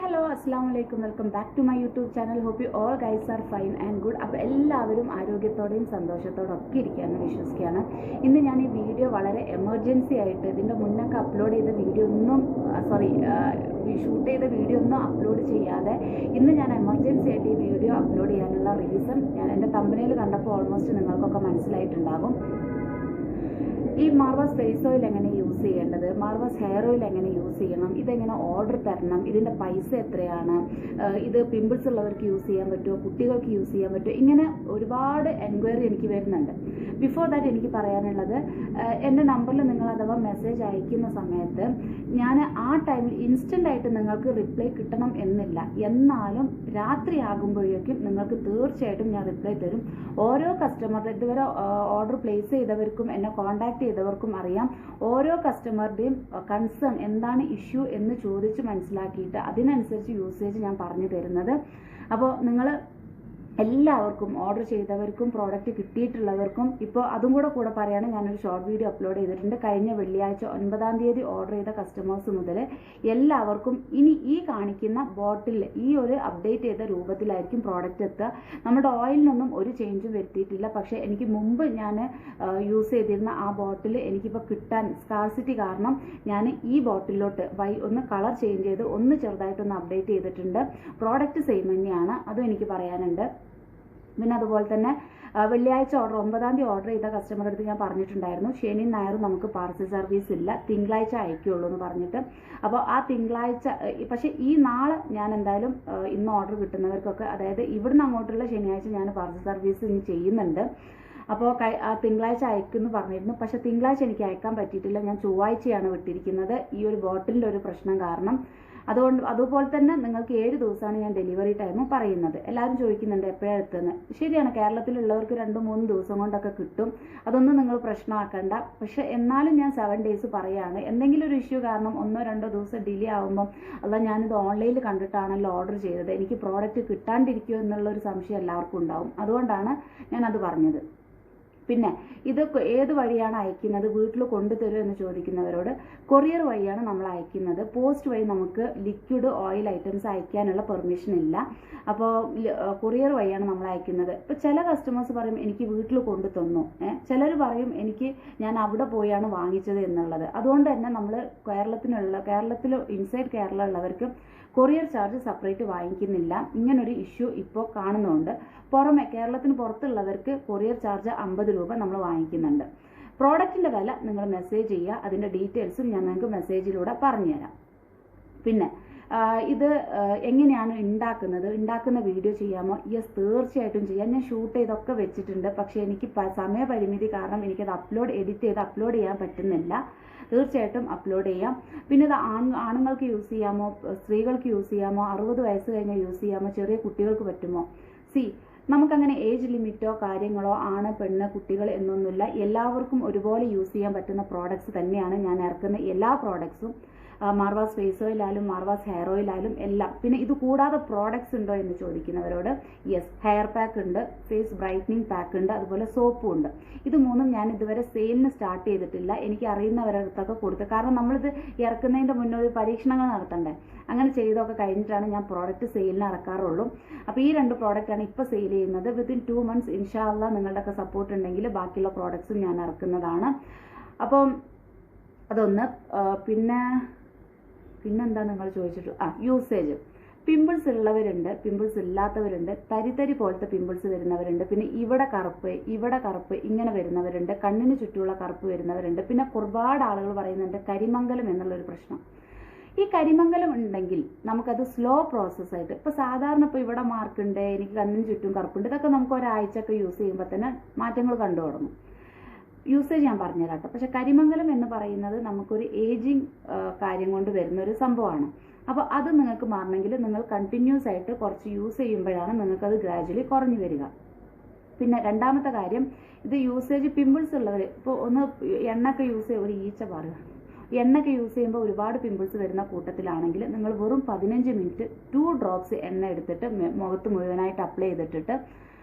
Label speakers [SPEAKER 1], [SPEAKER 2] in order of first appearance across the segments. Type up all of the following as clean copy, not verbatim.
[SPEAKER 1] hello, assalamu alaikum. Welcome back to my YouTube channel. Hope you all guys are fine and good. അപ്പോൾ എല്ലാവരും ആരോഗ്യത്തോടെയും സന്തോഷത്തോടെയും ഒക്കെ ഇരിക്കാമെന്ന് വിശ്വസിക്കുകയാണ്. ഇന്ന് ഞാൻ ഈ വീഡിയോ വളരെ എമർജൻസി ആയിട്ട് ഇതിൻ്റെ മുന്നൊക്കെ അപ്ലോഡ് ചെയ്ത വീഡിയോ ഒന്നും ഷൂട്ട് ചെയ്ത വീഡിയോ ഒന്നും അപ്ലോഡ് ചെയ്യാതെ ഇന്ന് ഞാൻ എമർജൻസി ആയിട്ട് ഈ വീഡിയോ അപ്ലോഡ് ചെയ്യാനുള്ള റീസൺ ഞാൻ എൻ്റെ തമ്പനയിൽ കണ്ടപ്പോൾ ഓൾമോസ്റ്റ് നിങ്ങൾക്കൊക്കെ മനസ്സിലായിട്ടുണ്ടാകും. ഈ മാർവാസ് ഫേസ് ഓയിൽ എങ്ങനെ യൂസ് ചെയ്യേണ്ടത്, മാർവാസ് ഹെയർ ഓയിൽ എങ്ങനെ യൂസ് ചെയ്യണം, ഇതെങ്ങനെ ഓർഡർ തരണം, ഇതിൻ്റെ പൈസ എത്രയാണ്, ഇത് പിമ്പിൾസ് ഉള്ളവർക്ക് യൂസ് ചെയ്യാൻ പറ്റുമോ, കുട്ടികൾക്ക് യൂസ് ചെയ്യാൻ പറ്റുമോ, ഇങ്ങനെ ഒരുപാട് എൻക്വയറി എനിക്ക് വരുന്നുണ്ട്. ബിഫോർ ദാറ്റ് എനിക്ക് പറയാനുള്ളത്, എൻ്റെ നമ്പറിൽ നിങ്ങൾ അഥവാ മെസ്സേജ് അയക്കുന്ന സമയത്ത് ഞാൻ ആ ടൈമിൽ ഇൻസ്റ്റൻ്റ് ആയിട്ട് നിങ്ങൾക്ക് റിപ്ലൈ കിട്ടണം എന്നില്ല. എന്നാലും രാത്രി ആകുമ്പോഴേക്കും നിങ്ങൾക്ക് തീർച്ചയായിട്ടും ഞാൻ റിപ്ലൈ തരും. ഓരോ കസ്റ്റമറുടെ ഇതുവരെ ഓർഡർ പ്ലേസ് ചെയ്തവർക്കും എന്നെ കോൺടാക്ട് ചെയ്തവർക്കും അറിയാം, ഓരോ കസ്റ്റമറുടെയും കൺസേൺ എന്താണ് ഇഷ്യൂ എന്ന് ചോദിച്ച് മനസ്സിലാക്കിയിട്ട് അതിനനുസരിച്ച് യൂസേജ് ഞാൻ പറഞ്ഞു തരുന്നത്. അപ്പോൾ നിങ്ങൾ എല്ലാവർക്കും ഓർഡർ ചെയ്തവർക്കും പ്രോഡക്റ്റ് കിട്ടിയിട്ടുള്ളവർക്കും ഇപ്പോൾ അതും കൂടെ പറയുകയാണ്, ഞാനൊരു ഷോർട്ട് വീഡിയോ അപ്ലോഡ് ചെയ്തിട്ടുണ്ട്. കഴിഞ്ഞ വെള്ളിയാഴ്ച 9-ാം തീയതി ഓർഡർ ചെയ്ത കസ്റ്റമേഴ്സ് മുതൽ എല്ലാവർക്കും ഇനി ഈ കാണിക്കുന്ന ബോട്ടിൽ ഈ ഒരു അപ്ഡേറ്റ് ചെയ്ത രൂപത്തിലായിരിക്കും പ്രോഡക്റ്റ് എത്തുക. നമ്മുടെ ഓയിലിനൊന്നും ഒരു ചേഞ്ചും വരുത്തിയിട്ടില്ല. പക്ഷേ എനിക്ക് മുമ്പ് ഞാൻ യൂസ് ചെയ്തിരുന്ന ആ ബോട്ടിൽ എനിക്കിപ്പോൾ കിട്ടാൻ സ്കാർസിറ്റി കാരണം ഞാൻ ഈ ബോട്ടിലോട്ട് ഒന്ന് കളർ ചേഞ്ച് ചെയ്ത് ഒന്ന് ചെറുതായിട്ടൊന്ന് അപ്ഡേറ്റ് ചെയ്തിട്ടുണ്ട്. പ്രോഡക്റ്റ് സെയിം തന്നെയാണ്, അതും എനിക്ക് പറയാനുണ്ട്. പിന്നെ അതുപോലെ തന്നെ വെള്ളിയാഴ്ച 9-ാം തീയതി ഓർഡർ ചെയ്ത കസ്റ്റമറുടെ അടുത്ത് ഞാൻ പറഞ്ഞിട്ടുണ്ടായിരുന്നു, ശനിയും ഞായറും നമുക്ക് പാർസൽ സർവീസ് ഇല്ല, തിങ്കളാഴ്ച അയക്കുള്ളൂ എന്ന് പറഞ്ഞിട്ട്. അപ്പോൾ ആ തിങ്കളാഴ്ച പക്ഷേ ഈ നാളെ ഞാൻ എന്തായാലും ഇന്ന് ഓർഡർ കിട്ടുന്നവർക്കൊക്കെ, അതായത് ഇവിടുന്ന് അങ്ങോട്ടുള്ള ശനിയാഴ്ച ഞാൻ പാർസൽ സർവീസ് ഇനി ചെയ്യുന്നുണ്ട്. അപ്പോൾ തിങ്കളാഴ്ച അയക്കുമെന്ന് പറഞ്ഞിരുന്നു. പക്ഷേ തിങ്കളാഴ്ച എനിക്ക് അയക്കാൻ പറ്റിയിട്ടില്ല, ഞാൻ ചൊവ്വാഴ്ചയാണ് വിട്ടിരിക്കുന്നത് ഈ ഒരു ബോട്ടിലിൻ്റെ ഒരു പ്രശ്നം കാരണം. അതുപോലെ തന്നെ നിങ്ങൾക്ക് 7 ദിവസമാണ് ഞാൻ ഡെലിവറി ടൈം പറയുന്നത്. എല്ലാവരും ചോദിക്കുന്നുണ്ട് എപ്പോഴാണ് എത്തുന്നത്. ശരിയാണ്, കേരളത്തിലുള്ളവർക്ക് 2-3 ദിവസം കൊണ്ടൊക്കെ കിട്ടും, അതൊന്നും നിങ്ങൾ പ്രശ്നമാക്കണ്ട. പക്ഷെ എന്നാലും ഞാൻ 7 ഡേയ്സ് പറയുകയാണ്. എന്തെങ്കിലും ഒരു ഇഷ്യൂ കാരണം 1-2 ദിവസം ഡിലേ ആകുമ്പം അല്ല ഞാനിത് ഓൺലൈനിൽ കണ്ടിട്ടാണല്ലോ ഓർഡർ ചെയ്തത്, എനിക്ക് പ്രോഡക്റ്റ് കിട്ടാണ്ടിരിക്കുമോ എന്നുള്ളൊരു സംശയം എല്ലാവർക്കും ഉണ്ടാവും. അതുകൊണ്ടാണ് ഞാനത് പറഞ്ഞത്. പിന്നെ ഇത് ഏത് വഴിയാണ് അയക്കുന്നത്, വീട്ടിൽ കൊണ്ടുതരുമോ എന്ന് ചോദിക്കുന്നവരോട് കൊറിയർ വഴിയാണ് നമ്മൾ അയക്കുന്നത്. പോസ്റ്റ് വഴി നമുക്ക് ലിക്വിഡ് ഓയിൽ ഐറ്റംസ് അയക്കാനുള്ള പെർമിഷൻ ഇല്ല. അപ്പോൾ കൊറിയർ വഴിയാണ് നമ്മൾ അയക്കുന്നത്. ഇപ്പോൾ ചില കസ്റ്റമേഴ്സ് പറയും എനിക്ക് വീട്ടിൽ കൊണ്ടു തന്നു, ചിലർ പറയും ഞാൻ അവിടെ പോയാണ് വാങ്ങിച്ചത് എന്നുള്ളത്. അതുകൊണ്ട് തന്നെ നമ്മൾ കേരളത്തിൽ ഇൻസൈഡ് കേരള ഉള്ളവർക്ക് കൊറിയർ ചാർജ് സെപ്പറേറ്റ് വാങ്ങിക്കുന്നില്ല. ഇങ്ങനൊരു ഇഷ്യൂ ഇപ്പോൾ കാണുന്നുണ്ട്. പുറമെ കേരളത്തിന് പുറത്തുള്ളവർക്ക് കൊറിയർ ചാർജ് 50 രൂപ നമ്മൾ വാങ്ങിക്കുന്നുണ്ട്. പ്രോഡക്റ്റിൻ്റെ വില നിങ്ങൾ മെസ്സേജ് ചെയ്യുക, അതിൻ്റെ ഡീറ്റെയിൽസും ഞാൻ നിങ്ങൾക്ക് മെസ്സേജിലൂടെ പറഞ്ഞുതരാം. പിന്നെ ഇത് എങ്ങനെയാണ് ഉണ്ടാക്കുന്ന വീഡിയോ ചെയ്യാമോ? യെസ്, തീർച്ചയായിട്ടും ചെയ്യാം. ഞാൻ ഷൂട്ട് ചെയ്തൊക്കെ വെച്ചിട്ടുണ്ട്. പക്ഷേ എനിക്ക് സമയപരിമിതി കാരണം എനിക്കത് എഡിറ്റ് ചെയ്ത് അപ്ലോഡ് ചെയ്യാൻ പറ്റുന്നില്ല. തീർച്ചയായിട്ടും അപ്ലോഡ് ചെയ്യാം. പിന്നെ ഇത് ആണുങ്ങൾക്ക് യൂസ് ചെയ്യാമോ, സ്ത്രീകൾക്ക് യൂസ് ചെയ്യാമോ, 60 വയസ്സ് കഴിഞ്ഞാൽ യൂസ് ചെയ്യാമോ, ചെറിയ കുട്ടികൾക്ക് പറ്റുമോ? നമുക്കങ്ങനെ ഏജ് ലിമിറ്റോ കാര്യങ്ങളോ ആണ് പെണ്ണ് കുട്ടികൾ എന്നൊന്നുമില്ല. എല്ലാവർക്കും ഒരുപോലെ യൂസ് ചെയ്യാൻ പറ്റുന്ന പ്രോഡക്ട്സ് തന്നെയാണ് ഞാൻ ഇറക്കുന്ന എല്ലാ പ്രോഡക്ട്സും. മാർവാസ് ഫേസ് ഓയിലായാലും മാർവാസ് ഹെയർ ഓയിലായാലും എല്ലാം. പിന്നെ ഇത് കൂടാതെ പ്രോഡക്ട്സ് ഉണ്ടോ എന്ന് ചോദിക്കുന്നവരോട് യെസ്, ഹെയർ പാക്ക് ഉണ്ട്, ഫേസ് ബ്രൈറ്റനിങ് പാക്ക് ഉണ്ട്, അതുപോലെ സോപ്പും ഉണ്ട്. ഇത് മൂന്നും ഞാൻ ഇതുവരെ സെയിലിന് സ്റ്റാർട്ട് ചെയ്തിട്ടില്ല. എനിക്ക് അറിയുന്നവരുടെ അടുത്തൊക്കെ കൊടുത്ത്, കാരണം നമ്മളിത് ഇറക്കുന്നതിൻ്റെ മുന്നേ ഒരു പരീക്ഷണങ്ങൾ നടത്തണ്ടേ. അങ്ങനെ ചെയ്തൊക്കെ കഴിഞ്ഞിട്ടാണ് ഞാൻ പ്രോഡക്റ്റ് സെയിലിന് ഇറക്കാറുള്ളൂ. അപ്പോൾ ഈ 2 പ്രോഡക്റ്റാണ് ഇപ്പോൾ സെയിൽ ചെയ്യുന്നത്. വിത്തിൻ 2 months ഇൻഷാ അല്ലാ നിങ്ങളുടെയൊക്കെ സപ്പോർട്ട് ഉണ്ടെങ്കിൽ ബാക്കിയുള്ള പ്രോഡക്ട്സും ഞാൻ ഇറക്കുന്നതാണ്. അപ്പം അതൊന്ന്. പിന്നെന്താ നിങ്ങൾ ചോദിച്ചിട്ട് യൂസേജ്. പിമ്പിൾസ് ഉള്ളവരുണ്ട്, പിമ്പിൾസ് ഇല്ലാത്തവരുണ്ട്, തരി പോലത്തെ പിമ്പിൾസ് വരുന്നവരുണ്ട്, പിന്നെ ഇവിടെ കറുപ്പ് ഇങ്ങനെ വരുന്നവരുണ്ട്, കണ്ണിന് ചുറ്റുമുള്ള കറുപ്പ് വരുന്നവരുണ്ട്. പിന്നെ ഒരുപാട് ആളുകൾ പറയുന്നുണ്ട് കരിമംഗലം എന്നുള്ളൊരു പ്രശ്നം. ഈ കരിമംഗലം ഉണ്ടെങ്കിൽ നമുക്കത് സ്ലോ പ്രോസസ്സായിട്ട്, ഇപ്പോൾ സാധാരണ ഇപ്പോൾ ഇവിടെ മാർക്കുണ്ട്, എനിക്ക് കണ്ണിന് ചുറ്റും കറുപ്പുണ്ട്, ഇതൊക്കെ നമുക്ക് ഒരാഴ്ചയൊക്കെ യൂസ് ചെയ്യുമ്പോൾ തന്നെ മാറ്റങ്ങൾ കണ്ടു തുടങ്ങും. യൂസേജ് ഞാൻ പറഞ്ഞുതരാം കേട്ടോ. പക്ഷെ കരിമംഗലം എന്ന് പറയുന്നത് നമുക്കൊരു ഏജിങ് കാര്യം കൊണ്ട് വരുന്ന ഒരു സംഭവമാണ്. അപ്പോൾ അത് നിങ്ങൾക്ക് മാറണമെങ്കിൽ നിങ്ങൾ കണ്ടിന്യൂസ് ആയിട്ട് കുറച്ച് യൂസ് ചെയ്യുമ്പോഴാണ് നിങ്ങൾക്കത് ഗ്രാജുവലി കുറഞ്ഞു വരിക. പിന്നെ രണ്ടാമത്തെ കാര്യം, ഇത് യൂസേജ് പിമ്പിൾസ് ഉള്ളവർ ഇപ്പോൾ എണ്ണയൊക്കെ യൂസ് ചെയ്യുക, ഒരു ഈച്ച പറയുക, എണ്ണയൊക്കെ യൂസ് ചെയ്യുമ്പോൾ ഒരുപാട് പിമ്പിൾസ് വരുന്ന കൂട്ടത്തിലാണെങ്കിൽ നിങ്ങൾ വെറും 15 മിനിറ്റ് 2 ഡ്രോപ്സ് എണ്ണ എടുത്തിട്ട് മുഖത്ത് മുഴുവനായിട്ട് അപ്ലൈ ചെയ്തിട്ട്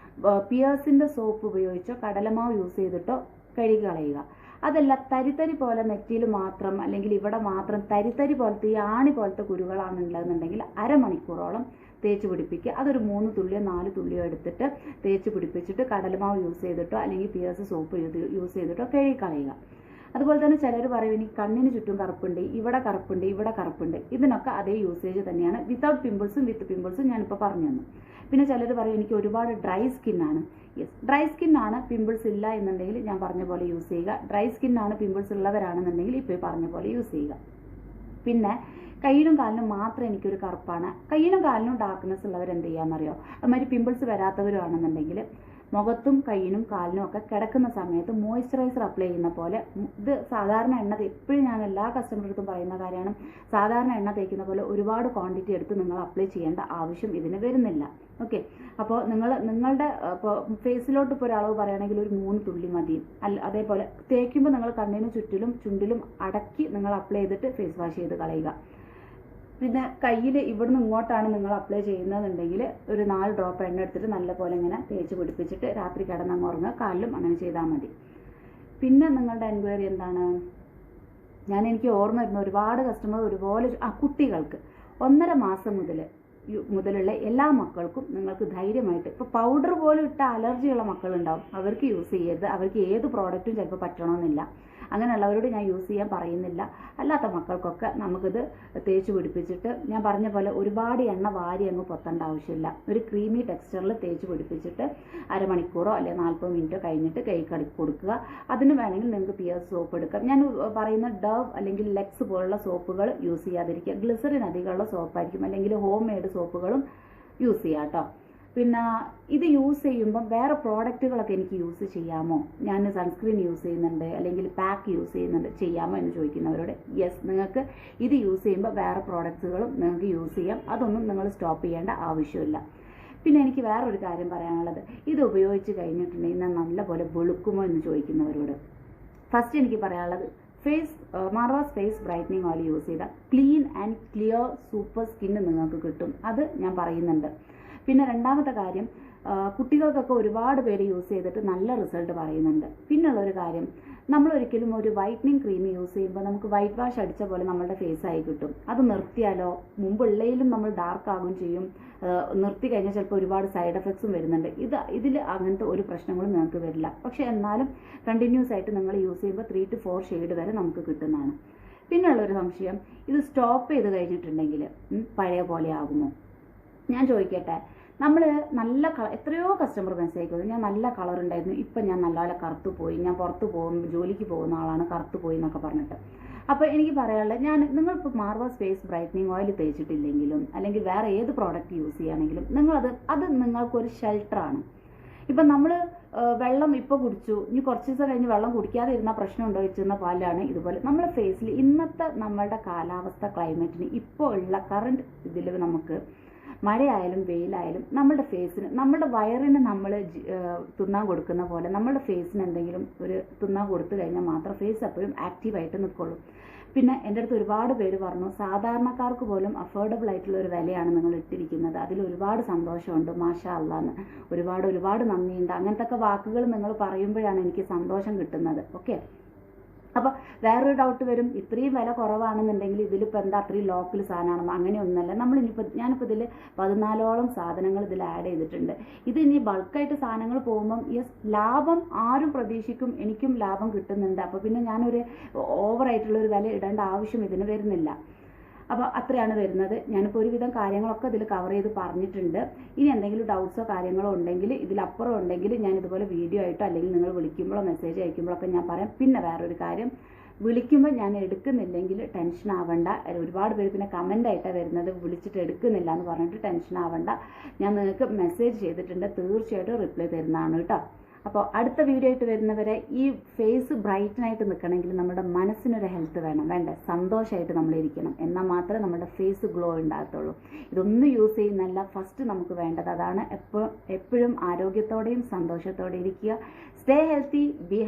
[SPEAKER 1] പിയേഴ്സിൻ്റെ സോപ്പ് ഉപയോഗിച്ചോ കടലമാവ് യൂസ് ചെയ്തിട്ടോ കഴുകി കളയുക. അതല്ല തരിതരി പോലെ നെറ്റിയിൽ മാത്രം അല്ലെങ്കിൽ ഇവിടെ മാത്രം തരിതരി പോലത്തെ ഈ ആണി പോലത്തെ കുരുകളാണ് ഉള്ളതെന്നുണ്ടെങ്കിൽ അരമണിക്കൂറോളം തേച്ച് പിടിപ്പിക്കുക. അതൊരു 3 തുള്ളിയോ 4 തുള്ളിയോ എടുത്തിട്ട് തേച്ച് പിടിപ്പിച്ചിട്ട് കടലമാവ് യൂസ് ചെയ്തിട്ടോ അല്ലെങ്കിൽ പിയേഴ്സ് സോപ്പ് യൂസ് ചെയ്തിട്ടോ കഴുകി കളയുക. അതുപോലെ തന്നെ ചിലർ പറയും എനിക്ക് കണ്ണിന് ചുറ്റും കറുപ്പുണ്ട്, ഇവിടെ കറുപ്പുണ്ട്, ഇവിടെ കറുപ്പുണ്ട്. ഇതിനൊക്കെ അതേ യൂസേജ് തന്നെയാണ്. വിത്തൗട്ട് പിമ്പിൾസും വിത്ത് പിമ്പിൾസും ഞാനിപ്പോൾ പറഞ്ഞു തന്നു. പിന്നെ ചിലർ പറയും എനിക്ക് ഒരുപാട് ഡ്രൈ സ്കിന്നാണ്. യെസ്, ഡ്രൈ സ്കിന്നാണ്, പിമ്പിൾസ് ഇല്ല എന്നുണ്ടെങ്കിൽ ഞാൻ പറഞ്ഞ പോലെ യൂസ് ചെയ്യുക. ഡ്രൈ സ്കിന്നാണ്, പിമ്പിൾസ് ഉള്ളവരാണെന്നുണ്ടെങ്കിൽ ഇപ്പോൾ പറഞ്ഞ പോലെ യൂസ് ചെയ്യുക. പിന്നെ കയ്യിലും കാലിനും മാത്രം എനിക്കൊരു കറുപ്പാണ്, കയ്യിലും കാലിനും ഡാർക്ക്നെസ് ഉള്ളവർ എന്ത് ചെയ്യാമെന്നറിയോ? അതുമാതിരി പിമ്പിൾസ് വരാത്തവരാണെന്നുണ്ടെങ്കിൽ മുഖത്തും കയ്യിനും കാലിനും ഒക്കെ കിടക്കുന്ന സമയത്ത് മോയ്സ്ചറൈസർ അപ്ലൈ ചെയ്യുന്ന പോലെ, ഇത് സാധാരണ എണ്ണ എപ്പോഴും ഞാൻ എല്ലാ കസ്റ്റമറും പറയുന്ന കാര്യമാണ്, സാധാരണ എണ്ണ തേക്കുന്ന പോലെ ഒരുപാട് ക്വാണ്ടിറ്റി എടുത്ത് നിങ്ങൾ അപ്ലൈ ചെയ്യേണ്ട ആവശ്യം ഇതിന് വരുന്നില്ല. ഓക്കെ, അപ്പോൾ നിങ്ങളുടെ ഇപ്പോൾ ഫേസിലോട്ട് ഇപ്പോൾ ഒരളവ് പറയുകയാണെങ്കിൽ ഒരു 3 തുള്ളി മതി. അതേപോലെ തേക്കുമ്പോൾ നിങ്ങൾ കണ്ണിനും ചുറ്റിലും ചുണ്ടിലും അടക്കി നിങ്ങൾ അപ്ലൈ ചെയ്തിട്ട് ഫേസ് വാഷ് ചെയ്ത് കളയുക. പിന്നെ കയ്യിൽ ഇവിടുന്ന് ഇങ്ങോട്ടാണ് നിങ്ങൾ അപ്ലൈ ചെയ്യുന്നതെന്നുണ്ടെങ്കിൽ ഒരു 4 ഡ്രോപ്പ് എണ്ണ എടുത്തിട്ട് നല്ലപോലെ ഇങ്ങനെ തേച്ച് പിടിപ്പിച്ചിട്ട് രാത്രി കിടന്നങ്ങ് ഉറങ്ങുക. കാലിലും അങ്ങനെ ചെയ്താൽ മതി. പിന്നെ നിങ്ങളുടെ എൻക്വയറി എന്താണ്? എനിക്ക് ഓർമ്മ വരുന്ന ഒരുപാട് കസ്റ്റമർ ഒരുപോലെ കുട്ടികൾക്ക് 1.5 മാസം മുതലുള്ള എല്ലാ മക്കൾക്കും നിങ്ങൾക്ക് ധൈര്യമായിട്ട്, ഇപ്പോൾ പൗഡർ പോലും ഇട്ട അലർജിയുള്ള മക്കളുണ്ടാവും, അവർക്ക് യൂസ് ചെയ്യരുത്. അവർക്ക് ഏത് പ്രോഡക്റ്റും ചിലപ്പോൾ പറ്റണമെന്നില്ല. അങ്ങനെയുള്ളവരോട് ഞാൻ യൂസ് ചെയ്യാൻ പറയുന്നില്ല. അല്ലാത്ത മക്കൾക്കൊക്കെ നമുക്കിത് തേച്ച് പിടിപ്പിച്ചിട്ട് ഞാൻ പറഞ്ഞ പോലെ ഒരുപാട് എണ്ണ വാരി അങ്ങ് പൊത്തേണ്ട ആവശ്യമില്ല. ഒരു ക്രീമി ടെക്സ്ചറിൽ തേച്ച് പിടിപ്പിച്ചിട്ട് അരമണിക്കൂറോ അല്ലെങ്കിൽ 40 മിനിറ്റോ കഴിഞ്ഞിട്ട് കൈ കൊടുക്കുക. അതിന് വേണമെങ്കിൽ നിങ്ങൾക്ക് പിയേഴ്സ് സോപ്പ് എടുക്കാം. ഞാൻ പറയുന്ന ഡവ് അല്ലെങ്കിൽ ലെക്സ് പോലുള്ള സോപ്പുകൾ യൂസ് ചെയ്യാതിരിക്കുക. ഗ്ലിസറിൻ അധികമുള്ള സോപ്പായിരിക്കും, അല്ലെങ്കിൽ ഹോം മെയ്ഡ് സോപ്പുകളും യൂസ് ചെയ്യാം കേട്ടോ. പിന്നെ ഇത് യൂസ് ചെയ്യുമ്പം വേറെ പ്രോഡക്റ്റുകളൊക്കെ എനിക്ക് യൂസ് ചെയ്യാമോ? ഞാൻ സൺസ്ക്രീൻ യൂസ് ചെയ്യുന്നുണ്ട് അല്ലെങ്കിൽ പാക്ക് യൂസ് ചെയ്യുന്നുണ്ട്, ചെയ്യാമോ എന്ന് ചോദിക്കുന്നവരോട് യെസ്, നിങ്ങൾക്ക് ഇത് യൂസ് ചെയ്യുമ്പോൾ വേറെ പ്രോഡക്റ്റ്സുകളും നിങ്ങൾക്ക് യൂസ് ചെയ്യാം. അതൊന്നും നിങ്ങൾ സ്റ്റോപ്പ് ചെയ്യേണ്ട ആവശ്യമില്ല. പിന്നെ എനിക്ക് വേറൊരു കാര്യം പറയാനുള്ളത്, ഇത് ഉപയോഗിച്ച് കഴിഞ്ഞിട്ടുണ്ടെങ്കിൽ നല്ലപോലെ വെളുക്കുമോ എന്ന് ചോദിക്കുന്നവരോട് ഫസ്റ്റ് എനിക്ക് പറയാനുള്ളത്, മാർവാസ് ഫേസ് ബ്രൈറ്റനിങ് ഓയിൽ യൂസ് ചെയ്താൽ clean and clear super skin നിങ്ങൾക്ക് കിട്ടും. അത് ഞാൻ പറയുന്നുണ്ട്. പിന്നെ രണ്ടാമത്തെ കാര്യം, കുട്ടികൾക്കൊക്കെ ഒരുപാട് പേര് യൂസ് ചെയ്തിട്ട് നല്ല റിസൾട്ട് പറയുന്നുണ്ട്. പിന്നുള്ളൊരു കാര്യം, നമ്മളൊരിക്കലും ഒരു വൈറ്റനിങ് ക്രീം യൂസ് ചെയ്യുമ്പോൾ നമുക്ക് വൈറ്റ് വാഷ് അടിച്ച പോലെ നമ്മളുടെ ഫേസ് ആയി കിട്ടും. അത് നിർത്തിയാലോ മുമ്പുള്ളതിലും നമ്മൾ ഡാർക്ക് ആകും ചെയ്യും. നിർത്തി കഴിഞ്ഞാൽ ചിലപ്പോൾ ഒരുപാട് സൈഡ് എഫക്ട്സും വരുന്നുണ്ട്. ഇതിൽ അങ്ങനത്തെ ഒരു പ്രശ്നങ്ങളും നിങ്ങൾക്ക് വരില്ല. പക്ഷേ എന്നാലും കണ്ടിന്യൂസ് ആയിട്ട് നിങ്ങൾ യൂസ് ചെയ്യുമ്പോൾ 3 to 4 ഷെയ്ഡ് വരെ നമുക്ക് കിട്ടുന്നതാണ്. പിന്നെയുള്ളൊരു സംശയം, ഇത് സ്റ്റോപ്പ് ചെയ്ത് കഴിഞ്ഞിട്ടുണ്ടെങ്കിൽ പഴയ പോലെ ആകുമോ? ഞാൻ ചോദിക്കട്ടെ, നമ്മൾ നല്ല എത്രയോ കസ്റ്റമർ മെസ്സേജ് അയക്കുന്നത്, ഞാൻ നല്ല കളർ ഉണ്ടായിരുന്നു, ഇപ്പം ഞാൻ നല്ലപോലെ കറുത്തു പോയി, ഞാൻ പുറത്ത് ജോലിക്ക് പോകുന്ന ആളാണ്, കറുത്തു പോയി എന്നൊക്കെ പറഞ്ഞിട്ട്. അപ്പോൾ എനിക്ക് പറയാനുള്ളത്, നിങ്ങളിപ്പോൾ മാർവാസ് ഫേസ് ബ്രൈറ്റനിങ് ഓയിൽ തേച്ചിട്ടില്ലെങ്കിലും അല്ലെങ്കിൽ വേറെ ഏത് പ്രോഡക്റ്റ് യൂസ് ചെയ്യുകയാണെങ്കിലും അത് നിങ്ങൾക്കൊരു ഷെൽട്ടറാണ്. ഇപ്പം നമ്മൾ വെള്ളം ഇപ്പോൾ കുടിച്ചു, ഇനി കുറച്ച് ദിവസം കഴിഞ്ഞ് വെള്ളം കുടിക്കാതെ ഇരുന്ന പ്രശ്നമുണ്ടോ വെച്ചിരുന്ന പാലാണ്. ഇതുപോലെ നമ്മുടെ ഫേസിൽ ഇന്നത്തെ നമ്മളുടെ കാലാവസ്ഥ ക്ലൈമറ്റിന് ഇപ്പോൾ ഉള്ള കറണ്ട് ഇതിൽ നമുക്ക് മഴയായാലും വെയിലായാലും നമ്മുടെ ഫേസിന്, നമ്മുടെ വയറിന് നമ്മൾ തിന്നാൻ കൊടുക്കുന്ന പോലെ നമ്മുടെ ഫേസിന് എന്തെങ്കിലും ഒരു തിന്നാൻ കൊടുത്തു കഴിഞ്ഞാൽ മാത്രം ഫേസ് എപ്പോഴും ആക്റ്റീവായിട്ട് നിൽക്കുള്ളൂ. പിന്നെ എൻ്റെ അടുത്ത് ഒരുപാട് പേര് പറഞ്ഞു, സാധാരണക്കാർക്ക് പോലും അഫോർഡബിൾ ആയിട്ടുള്ള ഒരു വിലയാണ് നിങ്ങൾ ഇട്ടിരിക്കുന്നത്, അതിൽ ഒരുപാട് സന്തോഷമുണ്ട്, മാഷാ അല്ലാന്ന്, ഒരുപാട് നന്ദിയുണ്ട്. അങ്ങനത്തെ ഒക്കെ വാക്കുകൾ നിങ്ങൾ പറയുമ്പോഴാണ് എനിക്ക് സന്തോഷം കിട്ടുന്നത്. ഓക്കെ, അപ്പോൾ വേറൊരു ഡൗട്ട് വരും, ഇത്രയും വില കുറവാണെന്നുണ്ടെങ്കിൽ ഇതിലിപ്പോൾ എന്താ അത്രയും ലോക്കൽ സാധനമാണെന്ന്? അങ്ങനെയൊന്നുമല്ല. ഞാനിപ്പോൾ ഇതിൽ 14ഓളം സാധനങ്ങൾ ഇതിൽ ആഡ് ചെയ്തിട്ടുണ്ട്. ഇത് ഇനി ബൾക്കായിട്ട് സാധനങ്ങൾ പോകുമ്പം ലാഭം ആരും പ്രതീക്ഷിക്കും, എനിക്കും ലാഭം കിട്ടുന്നുണ്ട്. അപ്പോൾ പിന്നെ ഞാനൊരു ഓവറായിട്ടുള്ളൊരു വില ഇടേണ്ട ആവശ്യം ഇതിന് വരുന്നില്ല. അപ്പോൾ അത്രയാണ് വരുന്നത്. ഞാനിപ്പോൾ ഒരുവിധം കാര്യങ്ങളൊക്കെ ഇതിൽ കവർ ചെയ്ത് പറഞ്ഞിട്ടുണ്ട്. ഇനി എന്തെങ്കിലും ഡൗട്ട്സോ കാര്യങ്ങളോ ഉണ്ടെങ്കിൽ, ഇതിലപ്പുറം ഉണ്ടെങ്കിൽ ഞാൻ ഇതുപോലെ വീഡിയോ ആയിട്ടോ അല്ലെങ്കിൽ നിങ്ങൾ വിളിക്കുമ്പോഴോ മെസ്സേജ് അയക്കുമ്പോഴൊക്കെ ഞാൻ പറയാം. പിന്നെ വേറൊരു കാര്യം, വിളിക്കുമ്പോൾ ഞാൻ എടുക്കുന്നില്ലെങ്കിൽ ടെൻഷൻ ആവണ്ട. ഒരുപാട് പേര് പിന്നെ കമൻ്റ് ആയിട്ടാണ് വരുന്നത്, വിളിച്ചിട്ട് എടുക്കുന്നില്ല എന്ന് പറഞ്ഞിട്ട് ടെൻഷൻ ആവണ്ട. ഞാൻ നിങ്ങൾക്ക് മെസ്സേജ് ചെയ്തിട്ടുണ്ട്, തീർച്ചയായിട്ടും റിപ്ലൈ തരുന്നതാണ് കേട്ടോ. അപ്പോൾ അടുത്ത വീഡിയോ ആയിട്ട് വരുന്നവരെ, ഈ ഫേസ് ബ്രൈറ്റനായിട്ട് നിൽക്കണമെങ്കിൽ നമ്മുടെ മനസ്സിനൊരു ഹെൽത്ത് വേണ്ടേ, സന്തോഷമായിട്ട് നമ്മളിരിക്കണം. എന്നാൽ മാത്രമേ നമ്മുടെ ഫേസ് ഗ്ലോ ഉണ്ടാകത്തുള്ളൂ. ഇതൊന്നും യൂസ് ചെയ്യുന്നല്ല, ഫസ്റ്റ് നമുക്ക് വേണ്ടത് അതാണ്. എപ്പോഴും ആരോഗ്യത്തോടെയും സന്തോഷത്തോടെ ഇരിക്കുക. Stay healthy, B